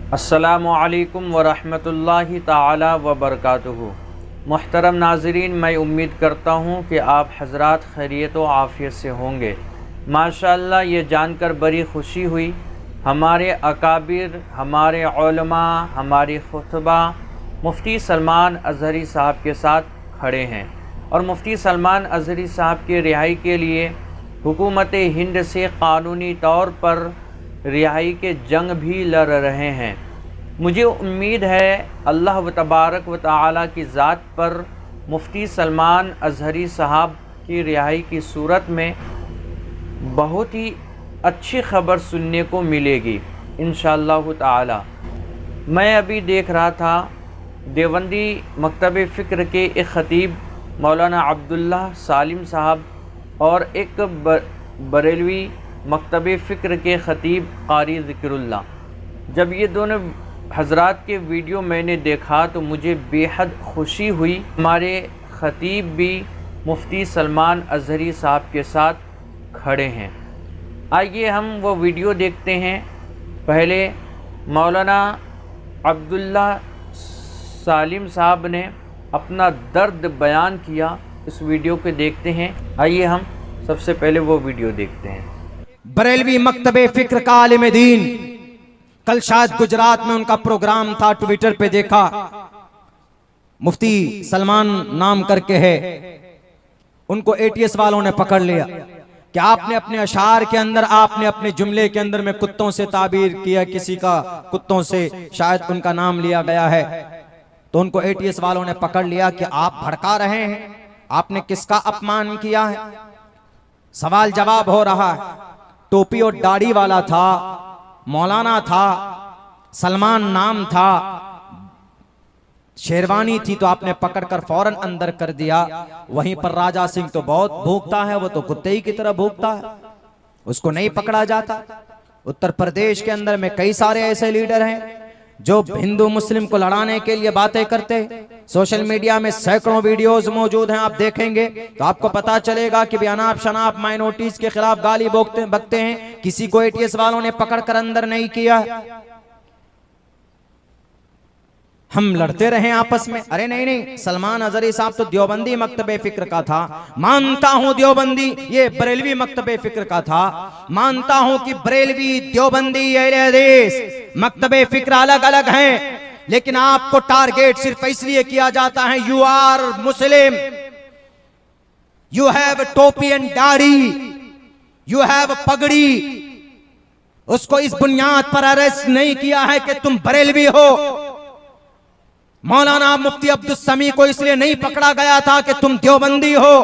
अस्सलामु अलैकुम वरहमतुल्लाहि ताला वबरकातुहू। मुहतरम नाज़रीन, मैं उम्मीद करता हूँ कि आप हज़रात खैरियत व आफ़ियत से होंगे। माशाअल्लाह, ये जानकर बड़ी खुशी हुई, हमारे अकाबिर, हमारे उलमा, हमारे खुतबा मुफ्ती सलमान अज़हरी साहब के साथ खड़े हैं और मुफ्ती सलमान अज़हरी साहब की रिहाई के लिए हुकूमत हिंद से क़ानूनी तौर पर रिहाई के जंग भी लड़ रहे हैं। मुझे उम्मीद है अल्लाह व तबारक व तआला की ज़ात पर मुफ्ती सलमान अज़हरी साहब की रिहाई की सूरत में बहुत ही अच्छी खबर सुनने को मिलेगी इंशाअल्लाह ताला। मैं अभी देख रहा था देवबंदी मकतब फ़िक्र के एक ख़तीब मौलाना अब्दुल्ला सालिम साहब और एक बरेलवी मकतब फ़िक्र के ख़तीब क़ारी ज़िक्रुल्लाह, जब ये दोनों हज़रात के वीडियो मैंने देखा तो मुझे बेहद खुशी हुई। हमारे ख़तीब भी मुफ्ती सलमान अज़हरी साहब के साथ खड़े हैं। आइए हम वो वीडियो देखते हैं। पहले मौलाना अब्दुल्ला सालिम साहब ने अपना दर्द बयान किया, इस वीडियो को देखते हैं। आइए हम सबसे पहले वो वीडियो देखते हैं। बरेलवी मकतबे फ़िक्र का आलिम दीन, कल शायद गुजरात में उनका प्रोग्राम था, ट्विटर पे देखा, मुफ्ती सलमान नाम करके है, उनको एटीएस वालों ने पकड़ लिया कि आपने अपने अशार के अंदर, आपने अपने जुमले के अंदर में कुत्तों से ताबीर किया, किसी का कुत्तों से शायद उनका नाम लिया गया है। तो उनको एटीएस वालों ने पकड़ लिया कि आप भड़का रहे हैं, आपने किसका अपमान किया है। सवाल जवाब हो रहा है। टोपी और दाढ़ी वाला था, मौलाना था, सलमान नाम था, शेरवानी थी, तो आपने पकड़कर फौरन अंदर कर दिया। वहीं पर राजा सिंह तो बहुत भूखता है, वो तो कुत्ते ही की तरह भूखता है, उसको नहीं पकड़ा जाता। उत्तर प्रदेश के अंदर में कई सारे ऐसे लीडर हैं जो हिंदू मुस्लिम को लड़ाने के लिए बातें करते हैं। सोशल मीडिया में सैकड़ों वीडियोस मौजूद हैं, आप देखेंगे तो आपको पता चलेगा कि अनाप शनाप माइनॉरिटीज के खिलाफ गाली बकते हैं। किसी को एटीएस वालों ने पकड़कर अंदर नहीं किया। हम लड़ते रहे आपस में, अरे नहीं नहीं, सलमान अज़हरी साहब तो देवबंदी मकतबे फ़िक्र का था, मानता हूं देवबंदी, ये बरेलवी मकतबे फ़िक्र का था, मानता हूं कि बरेलवी, देवबंदी, अहले हदीस मकतबे फ़िक्र अलग अलग हैं, लेकिन आपको टारगेट सिर्फ इसलिए किया जाता है, you are Muslim, you have topi and dadhi, you have pagdi. उसको इस बुनियाद पर अरेस्ट नहीं किया है कि तुम बरेलवी हो। मौलाना मुफ्ती अब्दुल समी को इसलिए नहीं पकड़ा गया था कि तुम देवबंदी हो।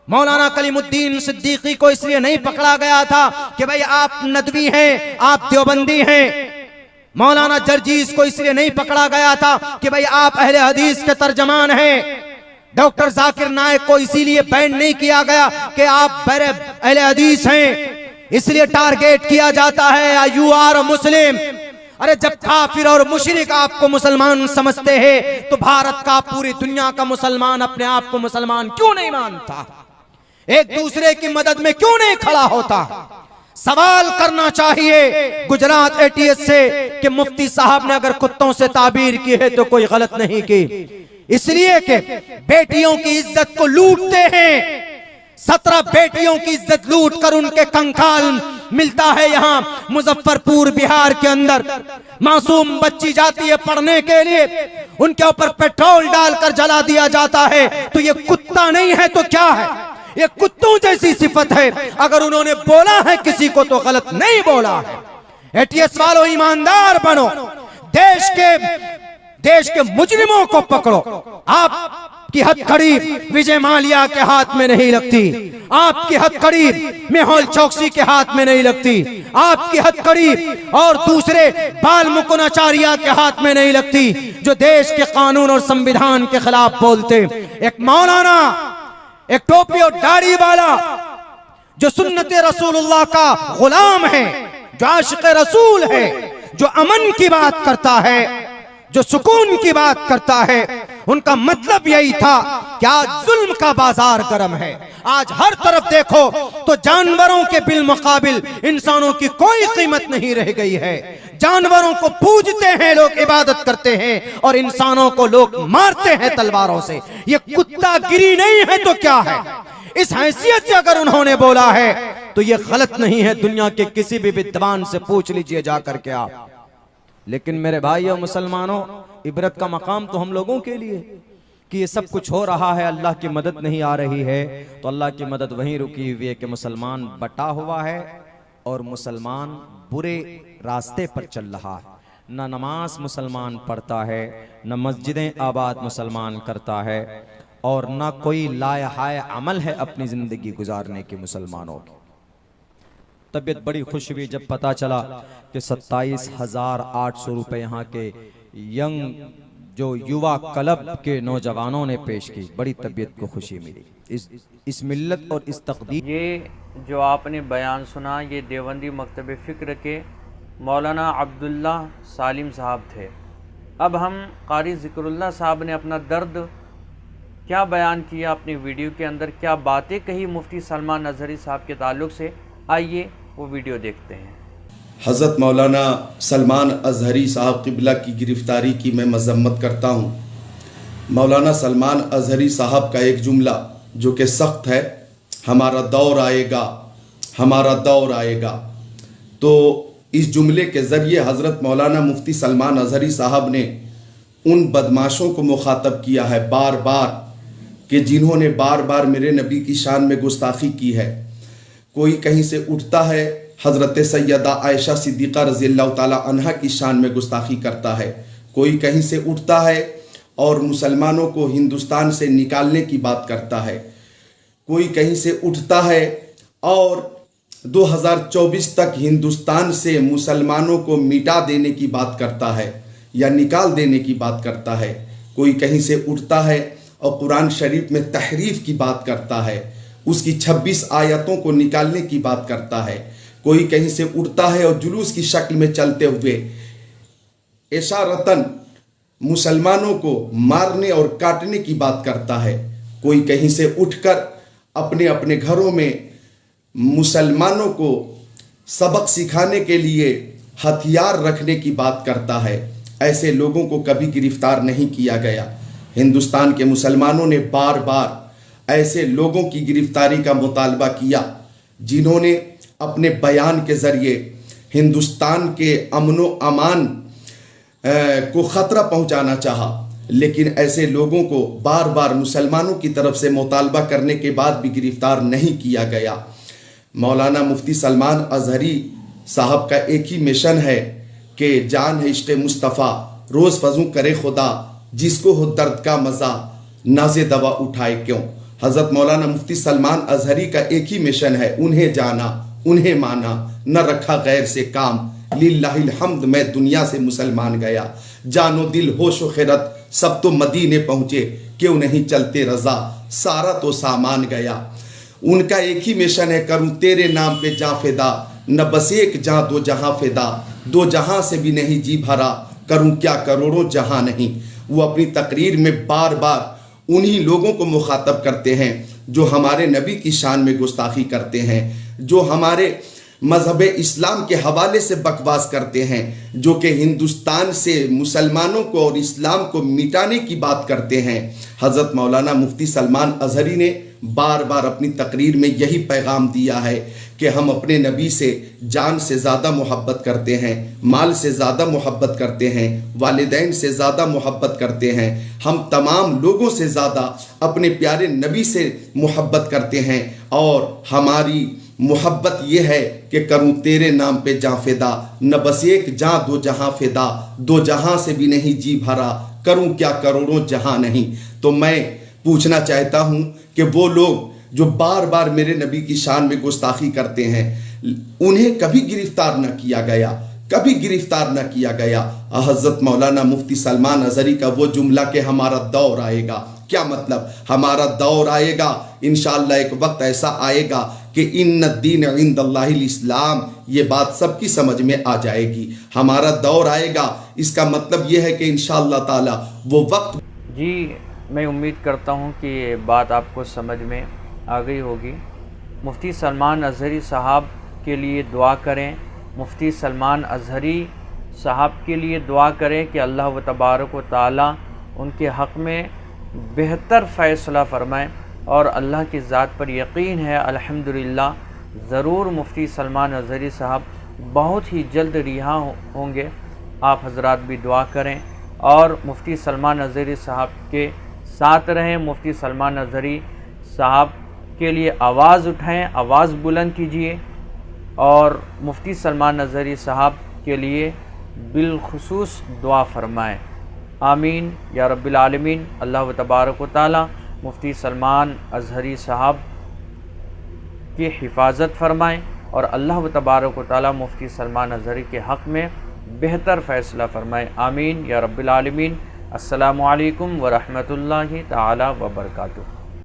मौलाना कलीमुद्दीन सिद्दीकी को इसलिए नहीं पकड़ा गया था कि भाई आप नदवी हैं, आप देवबंदी हैं। मौलाना जर्जीस को इसलिए नहीं पकड़ा गया था कि भाई आप अहले हदीस के तर्जमान हैं। डॉक्टर जाकिर नायक को इसीलिए बैन नहीं किया गया कि आप अहले हदीस हैं, इसलिए टारगेट किया जाता है, यू आर मुस्लिम। अरे जब काफिर और मुशरिक आपको मुसलमान समझते हैं तो भारत का, पूरी दुनिया का मुसलमान अपने आप को मुसलमान क्यों नहीं मानता? एक दूसरे की मदद में क्यों नहीं खड़ा होता? सवाल करना चाहिए गुजरात एटीएस से कि मुफ्ती साहब ने अगर कुत्तों से ताबीर की है तो कोई गलत नहीं की, इसलिए कि बेटियों की इज्जत को लूटते हैं। 17 बेटियों की इज्जत लूट कर उनके कंकाल मिलता है यहाँ मुजफ्फरपुर बिहार के अंदर। मासूम बच्ची जाती है पढ़ने के लिए, उनके ऊपर पेट्रोल डालकर जला दिया जाता है। तो ये कुत्ता नहीं है तो क्या है? ये कुत्तों जैसी सिफत है। अगर उन्होंने बोला है किसी को तो गलत नहीं बोला है। एटीएस वालों, ईमानदार बनो, देश के मुजरिमों को पकड़ो। आपकी हथकड़ी विजय माल्या के हाथ में नहीं लगती, आपकी हथकड़ी मेहुल चौकसी के हाथ में नहीं लगती, आपकी हथकड़ी और दूसरे बाल मुकुंदाचार्य के हाथ में नहीं लगती जो देश के कानून और संविधान के खिलाफ बोलते। एक मौलाना, एक टोपी और दाढ़ी वाला जो सुन्नत रसूलुल्लाह का गुलाम है, जो आशिक रसूल है, जो अमन की बात करता है, जो सुकून की बात करता है, उनका मतलब यही था कि आज जुल्म का बाजार गर्म है। आज हर तरफ देखो तो जानवरों के बिल मुकाबिल इंसानों की कोई कीमत नहीं रह गई है। जानवरों को पूजते हैं लोग, इबादत करते हैं, और इंसानों को लोग मारते हैं तलवारों से। ये कुत्तागिरी नहीं है तो क्या है? इस हैसियत से अगर उन्होंने बोला है तो ये गलत नहीं है। दुनिया के किसी भी विद्वान से पूछ लीजिए जाकर के आप। लेकिन मेरे भाइयों मुसलमानों, इबरत का मकाम तो हम लोगों के लिए कि ये सब कुछ हो रहा है, अल्लाह की मदद नहीं आ रही है, तो अल्लाह की मदद वहीं रुकी हुई है कि मुसलमान बटा हुआ है और मुसलमान बुरे रास्ते पर चल रहा है। न नमाज मुसलमान पढ़ता है, न मस्जिदें आबाद मुसलमान करता है, और न कोई लायहाय अमल है अपनी जिंदगी गुजारने की मुसलमानों की। तबीयत बड़ी खुश हुई जब पता चला कि 27,800 रुपये यहाँ के यंग जो युवा क्लब के नौजवानों ने पेश की। बड़ी तबीयत को खुशी मिली इस मिल्लत और इस तकदीर। ये जो आपने बयान सुना, ये देवबंदी मकतब फ़िक्र के मौलाना अब्दुल्ला सालिम साहब थे। अब हम कारी ज़िक्रुल्लाह साहब ने अपना दर्द क्या बयान किया अपनी वीडियो के अंदर, क्या बातें कही मुफ्ती सलमान अज़हरी साहब के ताल्लुक़ से, आइए वो वीडियो देखते हैं। हज़रत मौलाना सलमान अज़हरी साहब क़िबला की गिरफ़्तारी की मैं मज़म्मत करता हूँ। मौलाना सलमान अज़हरी साहब का एक जुमला जो कि सख्त है, हमारा दौर आएगा, हमारा दौर आएगा। तो इस जुमले के ज़रिए हज़रत मौलाना मुफ्ती सलमान अज़हरी साहब ने उन बदमाशों को मुखातब किया है बार बार कि जिन्होंने बार बार मेरे नबी की शान में गुस्ताखी की है। कोई कहीं से उठता है, हज़रत सैयदा आयशा सिद्दीक़ा रज़ियल्लाहु ताला अन्हा की शान में गुस्ताखी करता है। कोई कहीं से उठता है और मुसलमानों को हिंदुस्तान से निकालने की बात करता है। कोई कहीं से उठता है और 2024 तक हिंदुस्तान से मुसलमानों को मिटा देने की बात करता है या निकाल देने की बात करता है। कोई कहीं से उठता है और कुरान शरीफ में तहरीफ की बात करता है, उसकी 26 आयतों को निकालने की बात करता है। कोई कहीं से उठता है और जुलूस की शक्ल में चलते हुए इशारतन मुसलमानों को मारने और काटने की बात करता है। कोई कहीं से उठकर अपने अपने घरों में मुसलमानों को सबक सिखाने के लिए हथियार रखने की बात करता है। ऐसे लोगों को कभी गिरफ्तार नहीं किया गया। हिंदुस्तान के मुसलमानों ने बार बार ऐसे लोगों की गिरफ्तारी का मुतालबा किया जिन्होंने अपने बयान के ज़रिए हिंदुस्तान के अमनो अमान को ख़तरा पहुंचाना चाहा, लेकिन ऐसे लोगों को बार बार मुसलमानों की तरफ से मुतालबा करने के बाद भी गिरफ्तार नहीं किया गया। मौलाना मुफ्ती सलमान अज़हरी साहब का एक ही मिशन है कि जान है इश्क़ मुस्तफ़ा, रोज़ फजू करे खुदा, जिसको हो दर्द का मज़ा, नाज़े दवा उठाए क्यों। हज़रत मौलाना मुफ्ती सलमान अज़हरी का एक ही मिशन है, उन्हें जाना, उन्हें माना, न रखा गैर से काम। लिल्लाहिल हम्द, मैं दुनिया से मुसलमान गया, जानो दिल होश व खिरत सब तो मदीने पहुँचे, क्यों नहीं चलते रज़ा, सारा तो सामान गया। उनका एक ही मिशन है, करूँ तेरे नाम पे जा फिदा, न बस एक जहाँ दो जहाँ फिदा, दो जहाँ से भी नहीं जी भरा, करूँ क्या करोड़ों जहाँ नहीं। वो अपनी तकरीर में बार बार उन्हीं लोगों को मुखातब करते हैं जो हमारे नबी की शान में गुस्ताखी करते हैं, जो हमारे मज़हब इस्लाम के हवाले से बकवास करते हैं, जो कि हिंदुस्तान से मुसलमानों को और इस्लाम को मिटाने की बात करते हैं। हज़रत मौलाना मुफ्ती सलमान अज़हरी ने बार बार अपनी तकरीर में यही पैगाम दिया है कि हम अपने नबी से जान से ज़्यादा मोहब्बत करते हैं, माल से ज़्यादा मोहब्बत करते हैं, वालिदैन से ज़्यादा मोहब्बत करते हैं, हम तमाम लोगों से ज़्यादा अपने प्यारे नबी से मोहब्बत करते हैं, और हमारी मोहब्बत ये है कि करूँ तेरे नाम पे जा फिदा, न बस एक जहाँ दो जहाँ फिदा, दो जहाँ से भी नहीं जी भरा, करूँ क्या करोड़ों जहाँ नहीं। तो मैं पूछना चाहता हूँ कि वो लोग जो बार बार मेरे नबी की शान में गुस्ताखी करते हैं, उन्हें कभी गिरफ्तार न किया गया, कभी गिरफ्तार न किया गया। हज़रत मौलाना मुफ्ती सलमान अज़हरी का वो जुमला कि हमारा दौर आएगा, क्या मतलब? हमारा दौर आएगा, इंशाअल्लाह एक वक्त ऐसा आएगा कि इन्न दीन इंदल्लाहिल इस्लाम, ये बात सबकी समझ में आ जाएगी। हमारा दौर आएगा, इसका मतलब ये है कि इंशाअल्लाह ताला वो वक्त। जी, मैं उम्मीद करता हूँ कि ये बात आपको समझ में आ गई होगी। मुफ्ती सलमान अज़हरी साहब के लिए दुआ करें। मुफ्ती सलमान अज़हरी साहब के लिए दुआ करें कि अल्लाह व तबारक व ताला उनके हक़ में बेहतर फ़ैसला फ़रमाएँ। और अल्लाह की ज़ात पर यकीन है अल्हम्दुलिल्लाह ज़रूर मुफ्ती सलमान अज़हरी साहब बहुत ही जल्द रिहा होंगे। आप हज़रात भी दुआ करें और मुफ्ती सलमान अज़हरी साहब के साथ रहें। मुफ्ती सलमान अज़हरी साहब के लिए आवाज़ उठाएं, आवाज़ बुलंद कीजिए और मुफ्ती सलमान अज़हरी साहब के लिए बिलखुसूस दुआ फरमाएँ। आमीन या रब्बिल आलमीन। अल्लाह व तबारक व ताला मुफ्ती सलमान अज़हरी साहब की हिफाजत फरमाएँ और अल्लाह व तबारक व ताला मुफ्ती सलमान अज़हरी के हक़ में बेहतर फ़ैसला फरमाएँ। आमीन या रब्बिल आलमीन। अस्सलामु अलैकुम व रहमतुल्लाहि ताला व बरकातुहू।